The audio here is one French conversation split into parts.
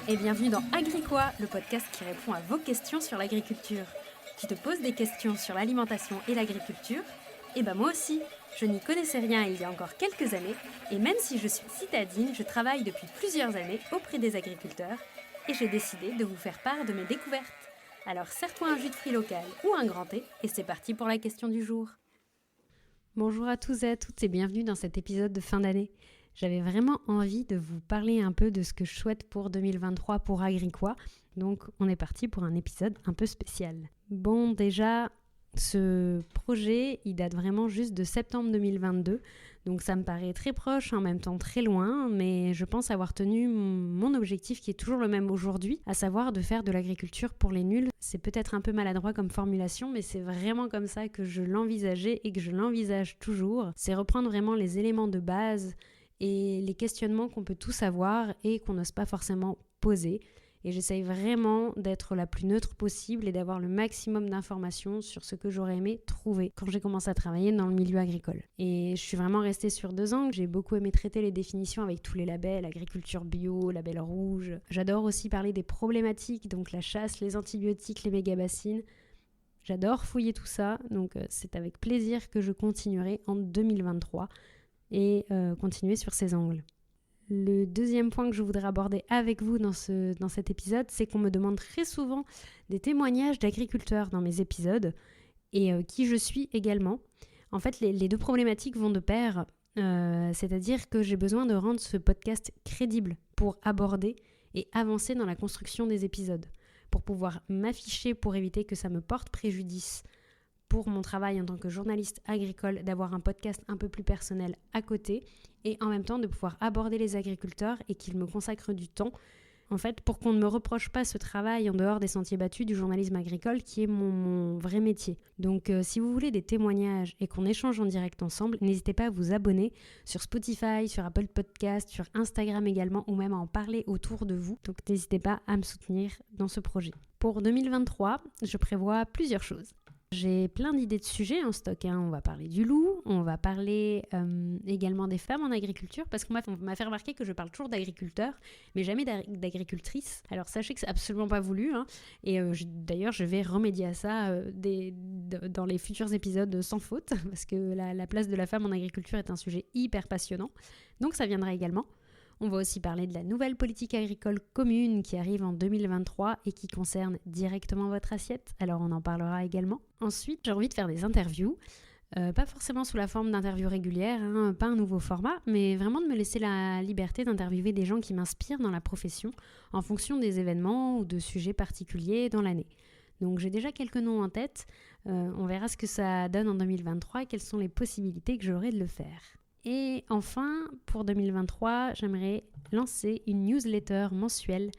et bienvenue dans Agricois, le podcast qui répond à vos questions sur l'agriculture. Tu te poses des questions sur l'alimentation et l'agriculture? Eh ben moi aussi, je n'y connaissais rien il y a encore quelques années, et même si je suis citadine, je travaille depuis plusieurs années auprès des agriculteurs, et j'ai décidé de vous faire part de mes découvertes. Alors serre-toi un jus de fruits local ou un grand thé, et c'est parti pour la question du jour. Bonjour à tous et à toutes et bienvenue dans cet épisode de fin d'année. J'avais vraiment envie de vous parler un peu de ce que je souhaite pour 2023 pour Agricois, donc on est parti pour un épisode un peu spécial. Bon, déjà, ce projet, il date vraiment juste de septembre 2022, donc ça me paraît très proche, en même temps très loin, mais je pense avoir tenu mon objectif qui est toujours le même aujourd'hui, à savoir de faire de l'agriculture pour les nuls. C'est peut-être un peu maladroit comme formulation, mais c'est vraiment comme ça que je l'envisageais et que je l'envisage toujours. C'est reprendre vraiment les éléments de base et les questionnements qu'on peut tous avoir et qu'on n'ose pas forcément poser. Et j'essaye vraiment d'être la plus neutre possible et d'avoir le maximum d'informations sur ce que j'aurais aimé trouver quand j'ai commencé à travailler dans le milieu agricole. Et je suis vraiment restée sur 2 ans. J'ai beaucoup aimé traiter les définitions avec tous les labels, agriculture bio, label rouge. J'adore aussi parler des problématiques, donc la chasse, les antibiotiques, les méga-bassines. J'adore fouiller tout ça, donc c'est avec plaisir que je continuerai en 2023 et continuer sur ces angles. Le deuxième point que je voudrais aborder avec vous dans cet épisode, c'est qu'on me demande très souvent des témoignages d'agriculteurs dans mes épisodes et qui je suis également. En fait, les deux problématiques vont de pair, c'est-à-dire que j'ai besoin de rendre ce podcast crédible pour aborder et avancer dans la construction des épisodes, pour pouvoir m'afficher pour éviter que ça me porte préjudice pour mon travail en tant que journaliste agricole, d'avoir un podcast un peu plus personnel à côté et en même temps de pouvoir aborder les agriculteurs et qu'ils me consacrent du temps, en fait, pour qu'on ne me reproche pas ce travail en dehors des sentiers battus du journalisme agricole qui est mon vrai métier. Donc si vous voulez des témoignages et qu'on échange en direct ensemble, n'hésitez pas à vous abonner sur Spotify, sur Apple Podcast, sur Instagram également, ou même à en parler autour de vous. Donc n'hésitez pas à me soutenir dans ce projet. Pour 2023, je prévois plusieurs choses. J'ai plein d'idées de sujets en stock. On va parler du loup, on va parler également des femmes en agriculture, parce qu'on m'a fait remarquer que je parle toujours d'agriculteurs, mais jamais d'agricultrices. Alors sachez que c'est absolument pas voulu, et d'ailleurs je vais remédier à ça dans les futurs épisodes sans faute, parce que la place de la femme en agriculture est un sujet hyper passionnant, donc ça viendra également. On va aussi parler de la nouvelle politique agricole commune qui arrive en 2023 et qui concerne directement votre assiette, alors on en parlera également. Ensuite, j'ai envie de faire des interviews, pas forcément sous la forme d'interviews régulières, pas un nouveau format, mais vraiment de me laisser la liberté d'interviewer des gens qui m'inspirent dans la profession en fonction des événements ou de sujets particuliers dans l'année. Donc j'ai déjà quelques noms en tête, on verra ce que ça donne en 2023 et quelles sont les possibilités que j'aurai de le faire. Et enfin, pour 2023, j'aimerais lancer une newsletter mensuelle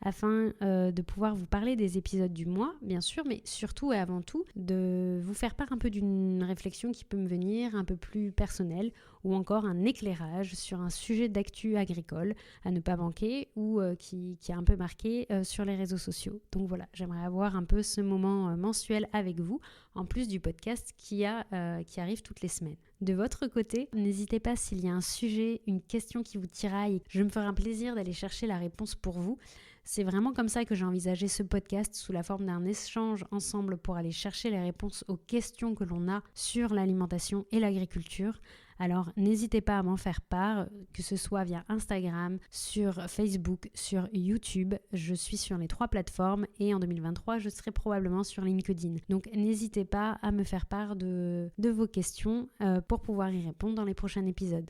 afin de pouvoir vous parler des épisodes du mois, bien sûr, mais surtout et avant tout, de vous faire part un peu d'une réflexion qui peut me venir un peu plus personnelle ou encore un éclairage sur un sujet d'actu agricole à ne pas manquer ou qui a un peu marqué sur les réseaux sociaux. Donc voilà, j'aimerais avoir un peu ce moment mensuel avec vous, en plus du podcast qui arrive toutes les semaines. De votre côté, n'hésitez pas s'il y a un sujet, une question qui vous tiraille, je me ferai un plaisir d'aller chercher la réponse pour vous. C'est vraiment comme ça que j'ai envisagé ce podcast, sous la forme d'un échange ensemble pour aller chercher les réponses aux questions que l'on a sur l'alimentation et l'agriculture. Alors n'hésitez pas à m'en faire part, que ce soit via Instagram, sur Facebook, sur YouTube. Je suis sur les 3 plateformes et en 2023, je serai probablement sur LinkedIn. Donc n'hésitez pas à me faire part de vos questions pour pouvoir y répondre dans les prochains épisodes.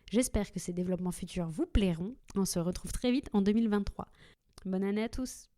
J'espère que ces développements futurs vous plairont. On se retrouve très vite en 2023. Bonne année à tous!